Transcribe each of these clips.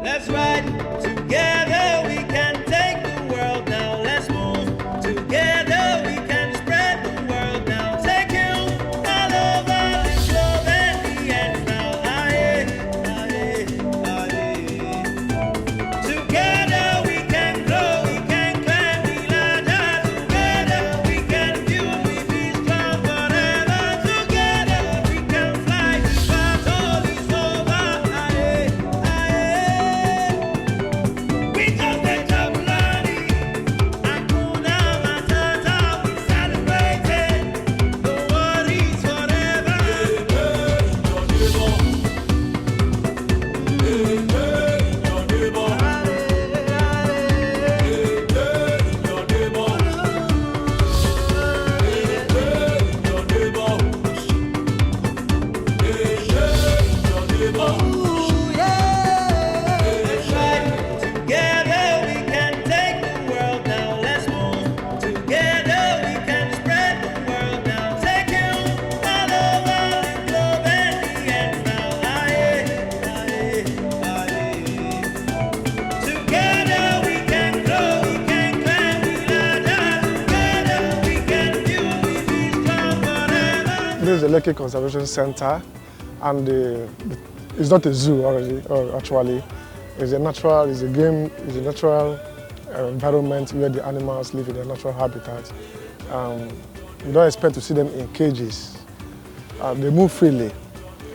Let's ride together, we can take the world now. Let's move together, we can spread the world now. Take you all over this globe and the end now. Aye, aye, aye. Together we can grow, we can climb the ladder. Together we can build, we be strong forever. Together we can fly, this battle is over. Aye, aye. We just take a bloody Hakuna Matata, we celebrated. No worries forever. Let's ride together, we can take the world now. Let's move together, we can spread the world now. Take you all over the globe and the end now. Aye, aye, aye. Together we can grow, we can climb the ladder. Together we can build, we be strong forever. This is the Lekki Conservation Center, and it's not a zoo already, actually. It's a natural environment where the animals live in their natural habitat. You don't expect to see them in cages. They move freely,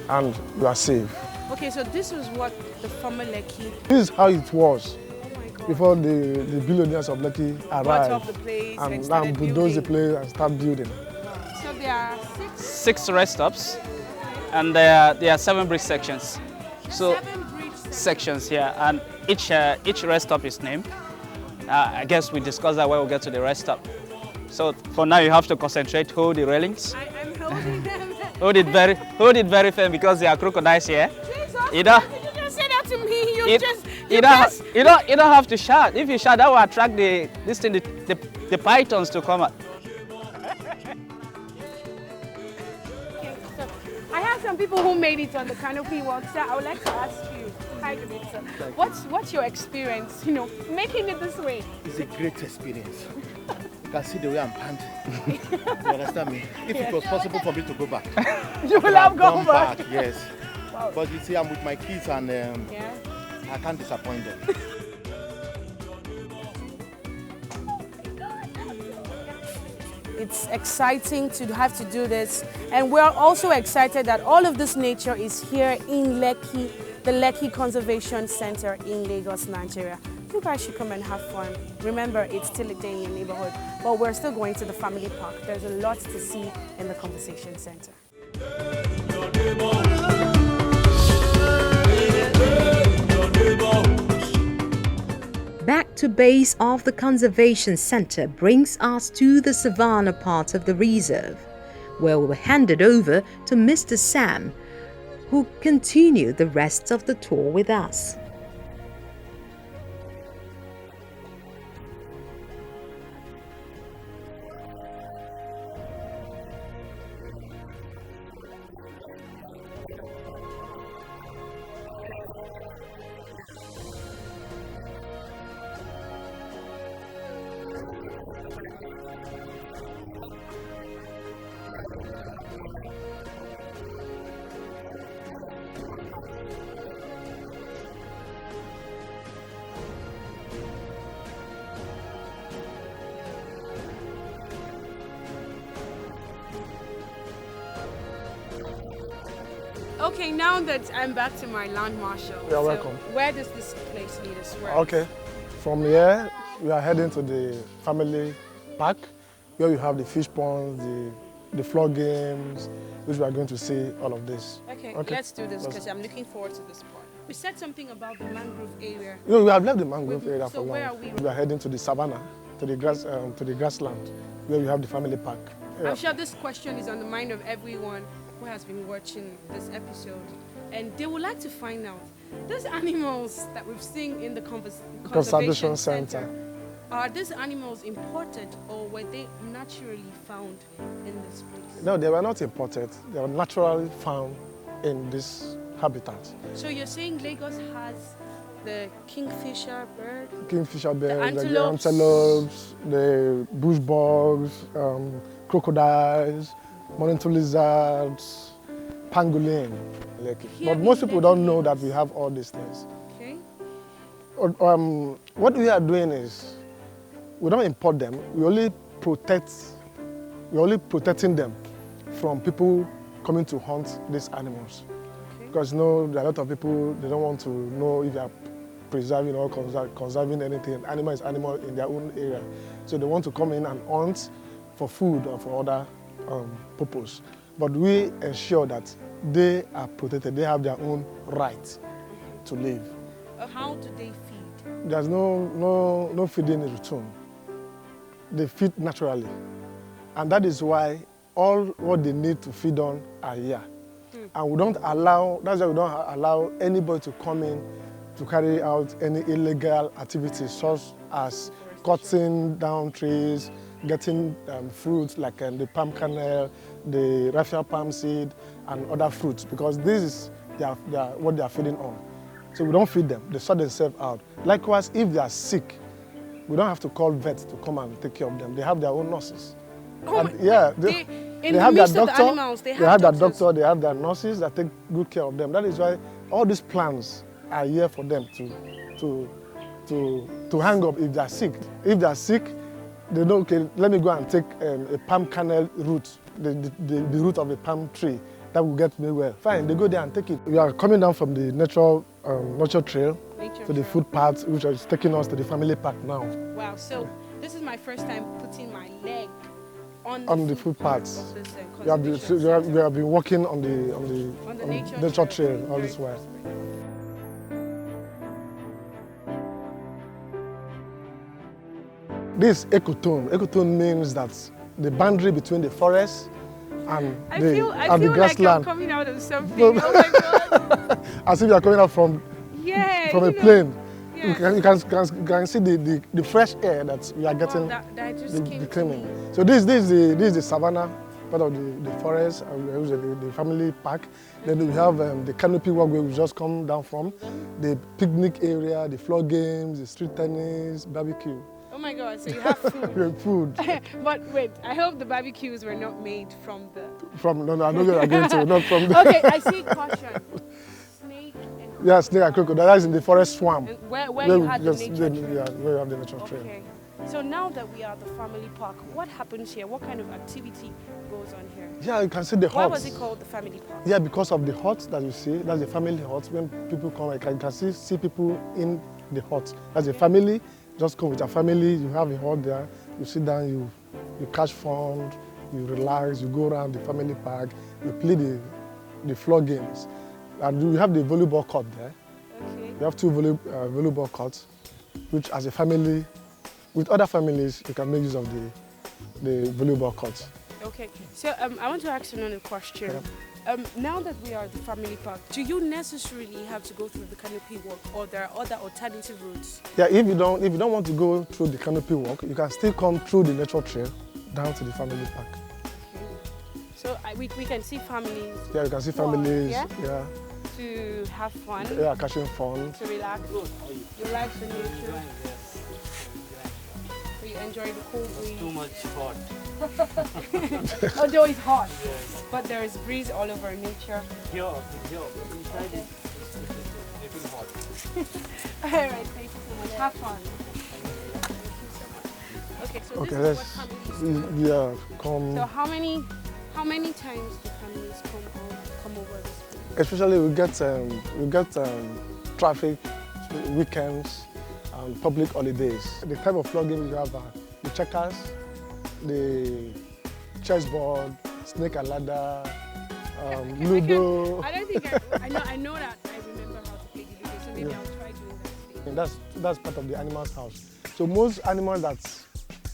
and you are safe. Okay, so this was what the former Lekki This is how it was oh my God, before the billionaires of Lekki bought arrived up the place and and started bulldoze the building. place and start building. So there are 6 rest stops, and there are 7 bridge sections. So 7 bridge sections here, and each rest stop is named. I guess we discuss that when we get to the rest stop. So for now, you have to concentrate, hold the railings, I'm holding them. hold it very firm because there are crocodiles here. Jesus, You don't, did you just say that to me? You you don't have to shout. If you shout, that will attract the pythons to come out. I have some people who made it on the canopy walk, so I would like to ask you, hi, good evening, sir. What's your experience, making it this way? It's a great experience. You can see the way I'm panting. You understand me? If it was possible for me to go back, You will have gone back. Yes. Wow. But you see, I'm with my kids and Yeah. I can't disappoint them. It's exciting to have to do this, and we're also excited that all of this nature is here in Lekki, the Lekki Conservation Center in Lagos, Nigeria. You guys should come and have fun. Remember, it's still a day in your neighborhood, but we're still going to the family park. There's a lot to see in the Conversation Center. Back to base of the Conservation Center brings us to the savannah part of the reserve, where we were handed over to Mr. Sam, who continued the rest of the tour with us. Okay, now that I'm back to my land marshal, You're welcome. Where does this place lead us? Where? Okay, from here we are heading to the family park, where we have the fish ponds, the floor games, which we are going to see all of this. Okay, let's do this because I'm looking forward to this part. We said something about the mangrove area. No, we have left the mangrove area So for where now. are we? We are heading to the savannah, to the grassland, where we have the family park. I'm sure this question is on the mind of everyone who has been watching this episode, and they would like to find out, these animals that we've seen in the Conservation Center, are these animals imported or were they naturally found in this place? No, they were not imported. They were naturally found in this habitat. So you're saying Lagos has the kingfisher bird. Kingfisher birds, the antelopes. antelopes, the bush bugs, crocodiles, monitor lizards, pangolin. Lekki. Here But most in people don't Lekki, know that we have all these things. Okay. What we are doing is we don't import them. We're only protecting them from people coming to hunt these animals. Okay. Because you know, there are a lot of people, they don't want to know if they are preserving or conserving anything. Animal is animal in their own area. So they want to come in and hunt for food or for other purpose. But we ensure that they are protected. They have their own right to live. How do they feed? There's no feeding in return. They feed naturally. And that is why all what they need to feed on are here. And we don't allow, that's why we don't allow anybody to come in to carry out any illegal activities such as cutting down trees, getting fruits like the palm kernel, the raffia palm seed, and other fruits, because this is what they are feeding on. So we don't feed them, they sort themselves out. Likewise, if they are sick, we don't have to call vets to come and take care of them. They have their own nurses. Oh And, yeah, they in the have their midst of the doctor, animals, they have their doctors. doctor, they have their nurses that take good care of them. That is why all these plans are here for them to hang up if they are sick. If they are sick, they know, okay, let me go and take a palm kernel root, the root of a palm tree. That will get me well. Fine, they go there and take it. We are coming down from the nature trail to the footpath, which is taking us to the family park now. Wow, so this is my first time putting my leg on the footpath footpaths. of this We have been walking on the nature trail all Very this while. This ecotone. Ecotone means that the boundary between the forest and the feel like I'm grassland. coming out of something. Oh my God. As if you are coming out from Yeah. a you know, plane. yeah. You can see the fresh air that we are getting. Wow, that just the came to cleaning. me. So this is the savannah part of the forest, the family park. Then we have the canopy walk where we just come down from, the picnic area, the floor games, the street tennis, barbecue. Oh my God, so you have food. Food. But wait, I hope the barbecues were not made from the... No, I know where I'm going to, not from the... Okay, I see caution. Snake and... Yeah, snake and crocodile. That is in the forest swamp. And where you had the just- nature trail. Yeah, where you have the nature trail. Okay. So now that we are at the family park, what happens here? What kind of activity goes on here? Yeah, you can see the Why huts. was it called the family park? Yeah, because of the huts that you see, that's the family hut. When people come, you can see people in the hut. That's a family, just come with a family, you have a hut there, you sit down, you catch fun, you relax, you go around the family park, you play the floor games. And we have the volleyball court there. Okay. We have two volleyball courts, which as a family, with other families, you can make use of the volleyball courts. Okay. So I want to ask another question. Now that we are at the family park, do you necessarily have to go through the canopy walk, or there are other alternative routes? Yeah, if you don't want to go through the canopy walk, you can still come through the nature trail down to the family park. Okay. So we can see families. Yeah, you can see walk, families. yeah? Yeah, To have fun. yeah, catching fun. To relax. You like the nature. So you enjoy the cool breeze. Too much hot. Although it's hot, but there is breeze all over nature. Here, inside it's little hot. All right, thank you so much. Have fun. Okay, so Okay, this is what families do. yeah, come. So how many times do families come over this way? Especially we get traffic weekends and public holidays. The type of floor games you have are the checkers, the chessboard, snake and ladder, Ludo. I don't think I know that I remember how to play the Ludo, so maybe I'll try doing that today. And that's part of the animal's house. So most animals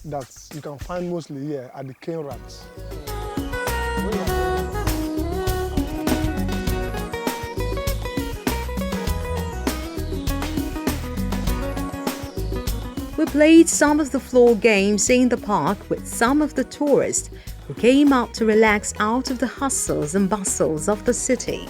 that you can find mostly here are the cane rats. We played some of the floor games in the park with some of the tourists who came out to relax out of the hustles and bustles of the city.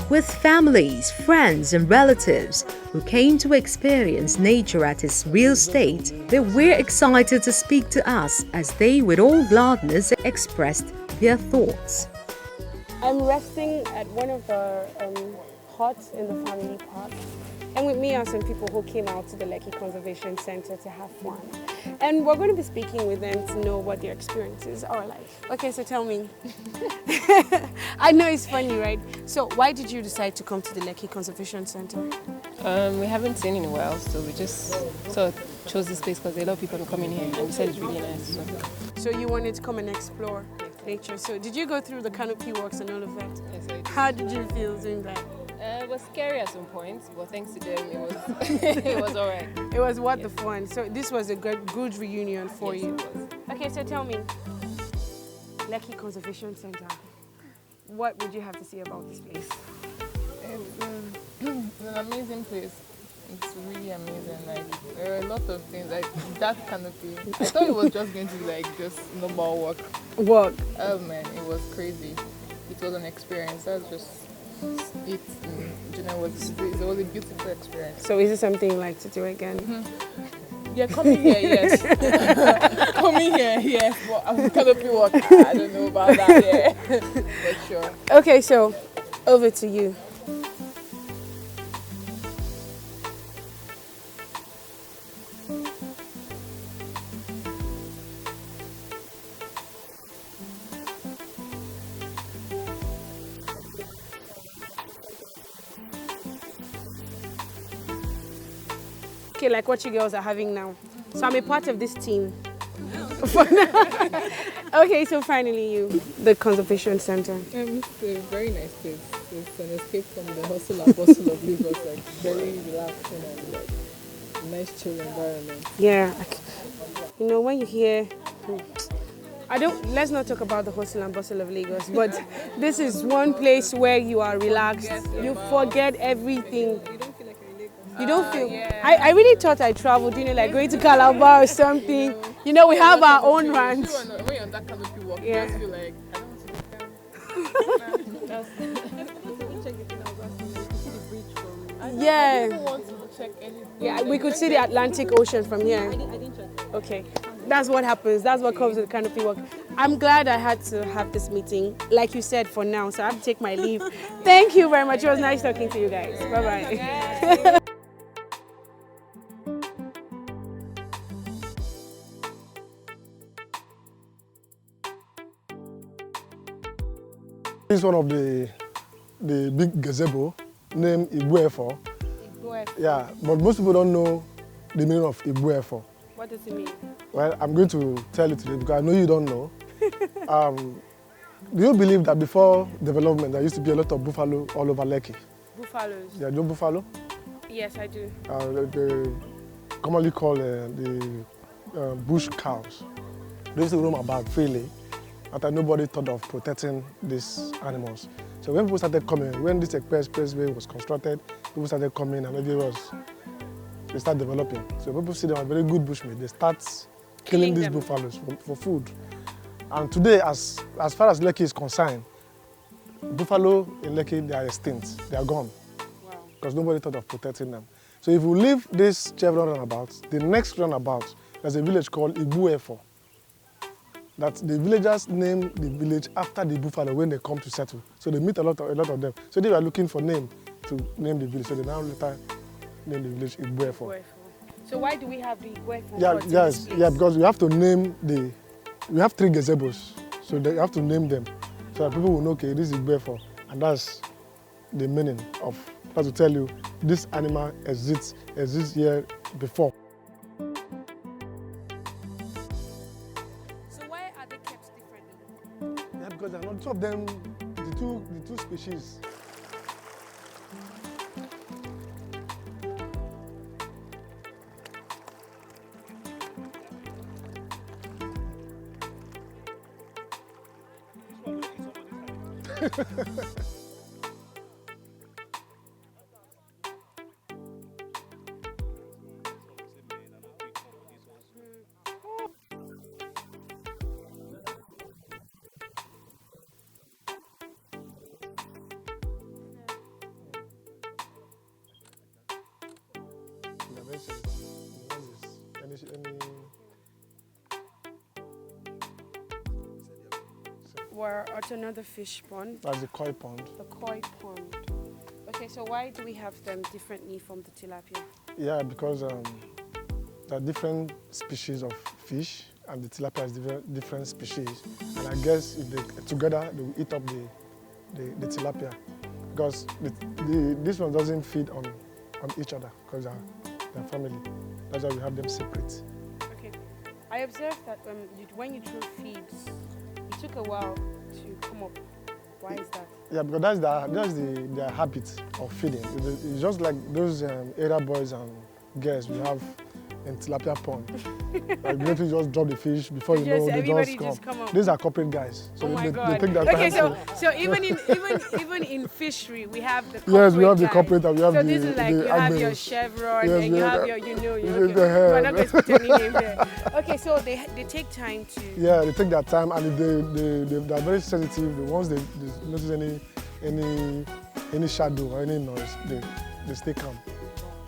with families, friends, and relatives who came to experience nature at its real state. They were excited to speak to us as they, with all gladness, expressed their thoughts. I'm resting at one of our huts in the family park. And with me are some people who came out to the Lekki Conservation Center to have fun. And we're going to be speaking with them to know what their experiences are like. Okay, so tell me. I know it's funny, right? So why did you decide to come to the Lekki Conservation Center? We haven't seen anywhere else, so we just sort of chose this place because a lot of people are coming here and we said it's really nice. So you wanted to come and explore nature. So did you go through the canopy walks and all of that? Yes, I did. How did you feel doing that? It was scary at some points, but thanks to them, it was it was all right. It was what the fun. So this was a good reunion for Yes, you. it was. Okay, so tell me, Lekki Conservation Center, what would you have to say about this place? It's an amazing place. It's really amazing. Like there are a lot of things like that canopy. I thought it was just going to be like just normal walk. What? Oh man, it was crazy. It was an experience. That's just it. You know, it was a beautiful experience. So is it something you like to do again? Yeah, coming here, yes. Coming here, yes. But I'm canopy walk. I don't know about that. Yeah, but sure. Okay, so over to you. Okay, like what you girls are having now. So I'm a part of this team. Okay, so finally you, the conservation center. It's a very nice place. It's an escape from the hustle and bustle of Lagos, like very relaxing and like nice chill environment. Yeah, you know when you hear, let's not talk about the hustle and bustle of Lagos, but this is one place where you are relaxed. You forget everything. You don't feel. Yeah. I really thought I traveled, like going to Calabar or something. You know, we have our own ranch. When you're on that canopy walk, Yeah. you just feel like I don't want to be Yeah. I don't want to check anything. Yeah, we could see the Atlantic Ocean from here. Okay, that's what happens. That's what comes with canopy walk. I'm glad I had to have this meeting, like you said, for now. So I have to take my leave. Thank you very much. It was nice talking to you guys. Bye-bye. This is one of the big gazebo named Igbuefo. Yeah, but most people don't know the meaning of Igbuefo. What does it mean? Well, I'm going to tell you today because I know you don't know. Do you believe that before development there used to be a lot of buffalo all over Lekki? Buffaloes. Yeah, no buffalo? Yes, I do. They commonly called the bush cows. They used to roam about freely after nobody thought of protecting these animals. So when people started coming, when this expressway was constructed, people started coming and they start developing. So people see them as very good bushmen. They start killing these buffaloes for food. And today, as far as Lekki is concerned, buffalo in Lekki, they are extinct. They are gone. Wow. Because nobody thought of protecting them. So if we leave this chevron roundabout, the next roundabout, there's a village called Igbuefo. That the villagers name the village after the buffalo when they come to settle. So they meet a lot of them. So they were looking for name to name the village. So they now later name the village Igbuefo. So why do we have the Igbuefo? Yeah, because we have to name we have 3 gazebos. So they have to name them so that people will know, okay, this is Igbuefo. And that's the meaning of, that's to tell you, this animal exists here before. Yeah, because there are not two of them, the two species. Any center. What is any We're at another fish pond, that's the koi pond. the koi pond. Okay, so why do we have them differently from the tilapia? Yeah, because there are different species of fish, and the tilapia is different species. And I guess if they together, they will eat up the tilapia, because this one doesn't feed on each other because they're family. That's why we have them separate. Okay, I observed that when you threw feeds, it took a while to come up. Why is that? Yeah, because that's their habit of feeding. It's just like those area boys and girls we have in tilapia pond. Like they just drop the fish before you know they just come. These are corporate guys, so oh my God. they take their okay, time. so even in fishery we have the corporate yes, we have the guys. corporate and we have so the this is like the you have your admins. chevron Yes, and you have your we're not going to put any name there. Okay, so they take time to. Yeah, they take their time, and if they're very sensitive. Once they notice any shadow or any noise, they stay calm.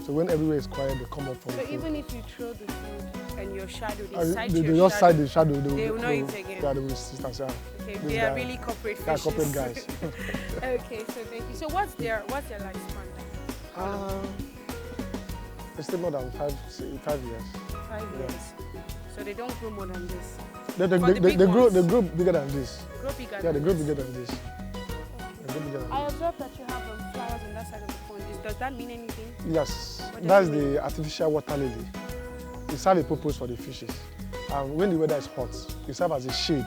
So when everywhere is quiet, they come up for the So food. even if you throw the food and your shadow, They just side the shadow. They will not eat again. Yeah, they will sit and say, Okay, they are really corporate they are fishes. corporate guys. Okay, so thank you. So what's their lifespan like? It's still more than 5 years. 5 years. So they don't grow more than this. They grow bigger than this. Grow bigger. Yeah, than they grow this. bigger than this. They grow bigger than I observed that you have flowers on that side of the pond. Does that mean anything? Yes, What does that's it mean? the artificial water lily. It serves a purpose for the fishes. And when the weather is hot, it serves as a shade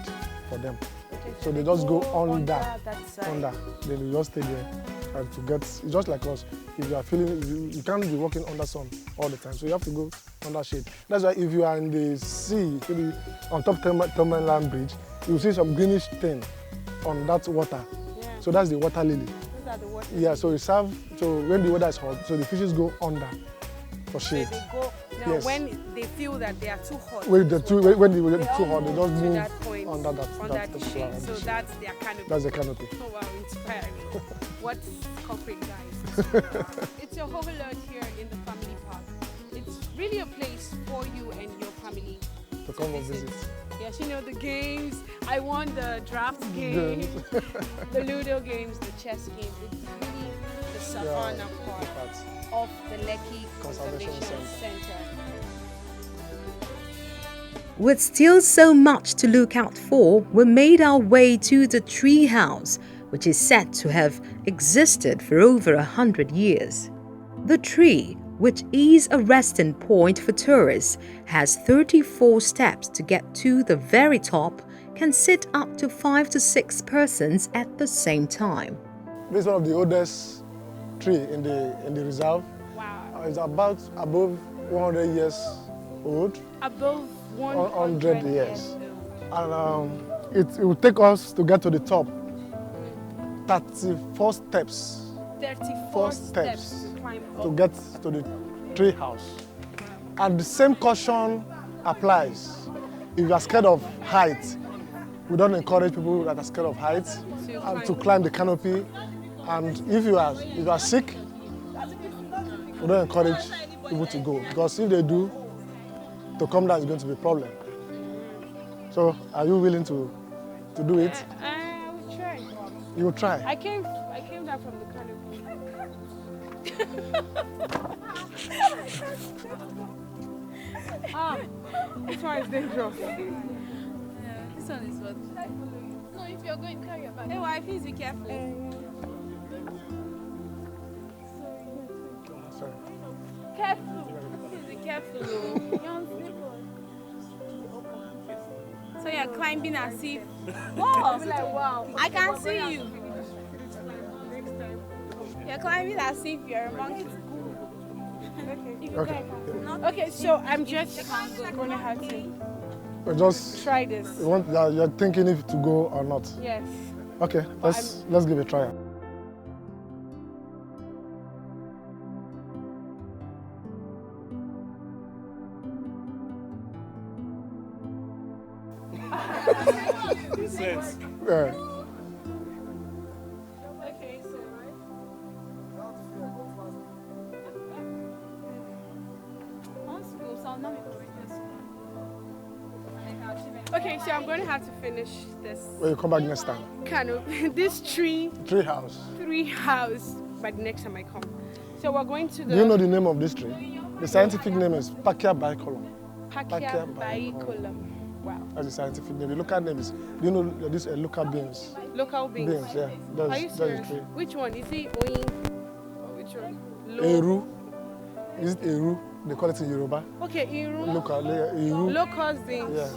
for them. Okay, So they just go under that side. Then you just stay there and to get, it's just like us. If you are feeling, you can't be walking under sun all the time, so you have to go under shade. That's why if you are in the sea, maybe on top Terminal Land Bridge, you will see some greenish thing on that water. Yeah. So that's the water lily. Those are the water. Yeah, so it serves, so when the weather is hot, so the fishes go under for So shade. they go now Yes. when they feel that they are too hot. When the when the weather they is too hot, they all just to move that point under that the shade. So that's their canopy. That's the canopy. Oh wow, inspiring. What's corporate guys? It's a whole lot here in the family park. It's really a place for you and your family To come and visit. Yes, you know the games. I won the draft game, the Ludo games, the chess games. It's really the savannah part of the Lekki Conservation Center. With still so much to look out for, we made our way to the tree house, which is said to have existed for over 100 years. The tree, which is a resting point for tourists, has 34 steps to get to the very top, can sit up to 5 to 6 persons at the same time. This is one of the oldest tree in the reserve. Wow. It's about above 100 years old. Above 100 years. old. And it will take us to get to the top 34 steps 34 steps to climb up. to get to the tree house. And the same caution applies. If you are scared of height, we don't encourage people that are scared of height to climb the canopy. And if you are sick, we don't encourage people to go, because if they do, to come down is going to be a problem. So, are you willing to do it? I will try. You will try. I came down from the canopy. This one is dangerous. This one is what? No, if you're going, carry your bag. Hey, wife, please be careful. Sorry. Careful. Please be careful. You're on slippers. So you're climbing as if. Whoa! Like, wow. I can see you. You're climbing as if you're a monkey. Okay. Okay, so I'm just gonna have to But just try this. you're thinking if to go or not. Yes. Okay, let's give it a try. Sense. Yeah. Okay, so I'm going to have to finish this When you come back next time. canopy, this tree Treehouse. house by the next time I come. So we're going to the Do you know the name of this tree? The scientific name is Pachyia bicolum. Pachyia bicolum. Wow. That's the scientific name. The local name is, do you know these local beans? Local beans. Beans, yeah. Are you That's the serious? tree. Which one? Is it Oyin? Or which one? Eru. Is it Eru? They call it in Yoruba. Okay, Iru. Local, Eru. Locust beans. Yeah.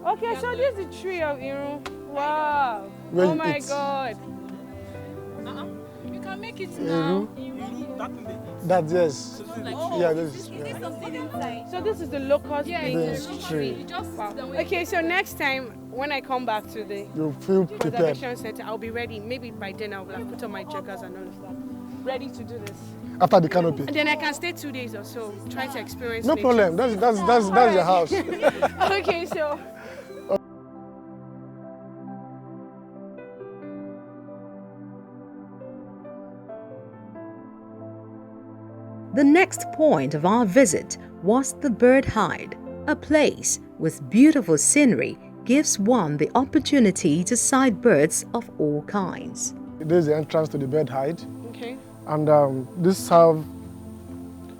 Okay, so this is the tree of Iru. Wow. Where Oh you my eat. God. You can make it Eru. That, yes. Yeah, this is. Yeah. So this is the locust beans. Beans tree. Wow. Okay, so next time when I come back to the You feel prepared. conservation center, I'll be ready. Maybe by then I'll have put on my joggers and all of that. Ready to do this. After the canopy. And then I can stay 2 days or so, try to experience No nature. problem. That's your house. Okay, so The next point of our visit was the bird hide, a place with beautiful scenery gives one the opportunity to sight birds of all kinds. This is the entrance to the bird hide. okay. And this serves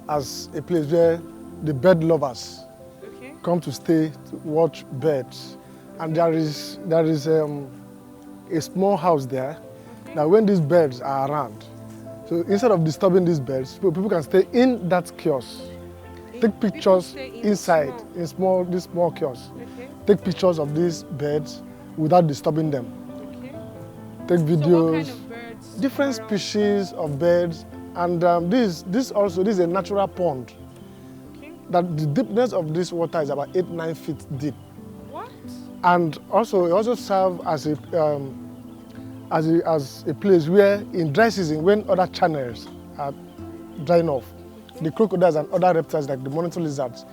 as a place where the bird lovers Okay. come to stay to watch birds. And there is a small house there that when these birds are around, so instead of disturbing these birds, people can stay in that kiosk, take pictures stay in inside small. in this small kiosk, Okay. take pictures of these birds without disturbing them, Okay. take So what videos. kind of birds? Different around? species of birds, and this is a natural pond. Okay. That the deepness of this water is about 8-9 feet deep, What? and also it also serves as a place where in dry season when other channels are drying off, the crocodiles and other reptiles like the monitor lizards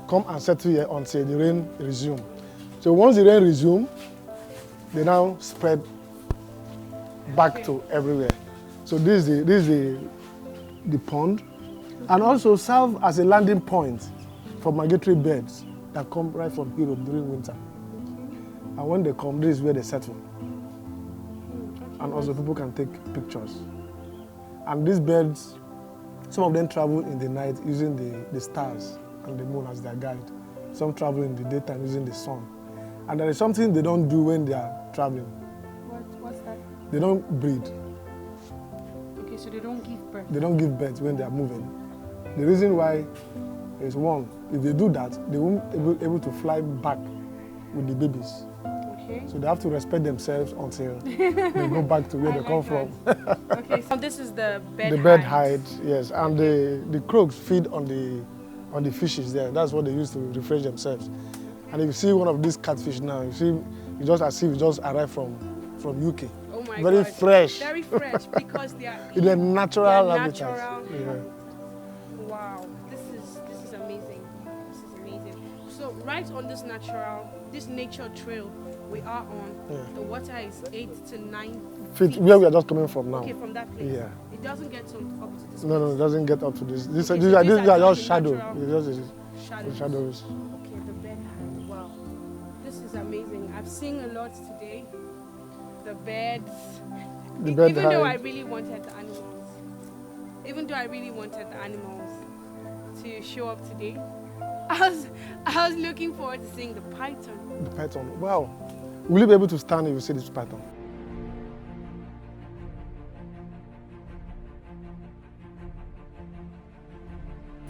come and settle here until the rain resume. So once the rain resume, they now spread back to everywhere. So this is the pond, and also serve as a landing point for migratory birds that come right from Europe during winter. And when they come, this is where they settle. And also people can take pictures. And these birds, some of them travel in the night using the stars and the moon as their guide. Some travel in the daytime using the sun. And there is something they don't do when they are traveling. What's that? They don't breed. Okay, so they don't give birth. They don't give birth when they are moving. The reason why is one, if they do that, they won't be able to fly back with the babies. Okay. So they have to respect themselves until they go back to where they come from. Okay, so this is the bed The bird hide, yes. And the crows feed on the fishes there. That's what they use to refresh themselves. And if you see one of these catfish now, you just as if it just arrived from UK. Oh my Very God. fresh. Very fresh because they are In their natural They're habitat. natural. Yeah. wow. This is amazing. This is amazing. So right on this nature trail we are on, Yeah. the water is 8 to 9 Feet, feet. where we are just coming from now. Okay, from that place. Yeah. It doesn't get up to this. No, it doesn't get up to this. These Okay, are so these are just just shadow. natural It's just shadows. shadows. Okay, the bed hide. Wow. This is amazing. I've seen a lot today. The beds. The bed Even though I hide. really wanted the animals. Even though I really wanted the animals to show up today. I was looking forward to seeing the python. The python. Wow. Will you be able to stand if you see this python?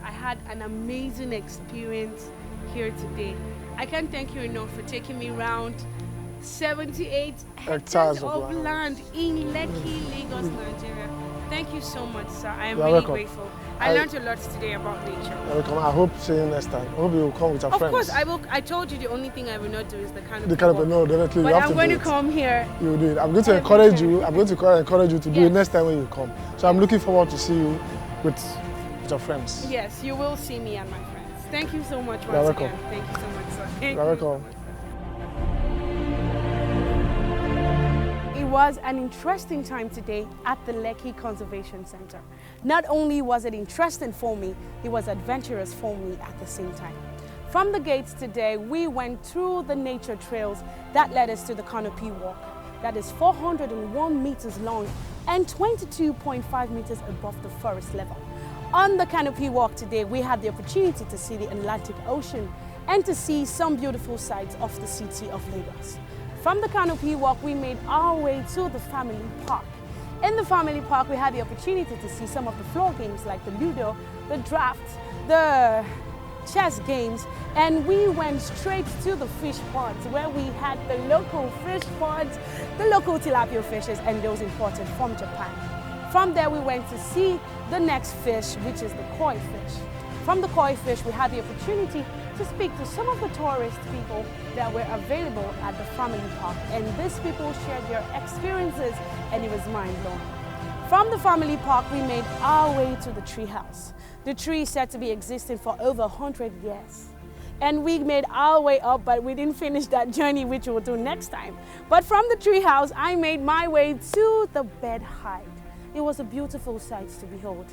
I had an amazing experience here today. I can't thank you enough for taking me around 78 hectares of land in Lekki, Lagos, Nigeria. Thank you so much, sir. I am You're really welcome. grateful. I learned a lot today about nature. You're welcome. I hope see you next time. I hope you will come with your Of friends. course, I will. I told you the only thing I will not do is the canopy. The canopy, walk. no, definitely. But you have I'm to going do to it. come here. You will do it. I'm going to Every encourage time. you. I'm going to encourage you to do it Yes. next time when you come. So I'm looking forward to see you with your friends. Yes, you will see me and my friends. Thank you so much You're once welcome. again. Thank you so much, sir. Thank You're you. welcome. It was an interesting time today at the Lekki Conservation Center. Not only was it interesting for me, it was adventurous for me at the same time. From the gates today, we went through the nature trails that led us to the canopy walk. That is 401 meters long and 22.5 meters above the forest level. On the canopy walk today, we had the opportunity to see the Atlantic Ocean and to see some beautiful sights of the city of Lagos. From the canopy walk, we made our way to the family park. In the family park, we had the opportunity to see some of the floor games like the Ludo, the draft, the chess games, and we went straight to the fish ponds where we had the local fish ponds, the local tilapia fishes, and those imported from Japan. From there, we went to see the next fish, which is the koi fish. From the koi fish, we had the opportunity to speak to some of the tourist people that were available at the family park, and these people shared their experiences, and it was mind-blowing. From the family park, we made our way to the tree house. The tree is said to be existing for over 100 years. And we made our way up, but we didn't finish that journey, which we'll do next time. But from the tree house, I made my way to the bed hide. It was a beautiful sight to behold.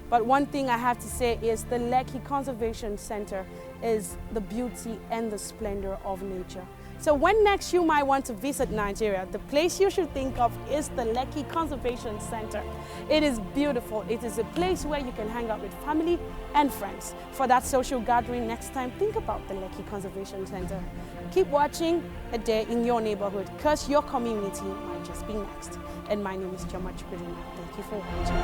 But one thing I have to say is the Lekki Conservation Center is the beauty and the splendor of nature. So when next you might want to visit Nigeria, the place you should think of is the Lekki Conservation Center. It is beautiful. It is a place where you can hang out with family and friends. For that social gathering next time, think about the Lekki Conservation Center. Keep watching A Day in Your Neighborhood, because your community might just be next. And my name is Chama Chukwudina. Thank you for watching.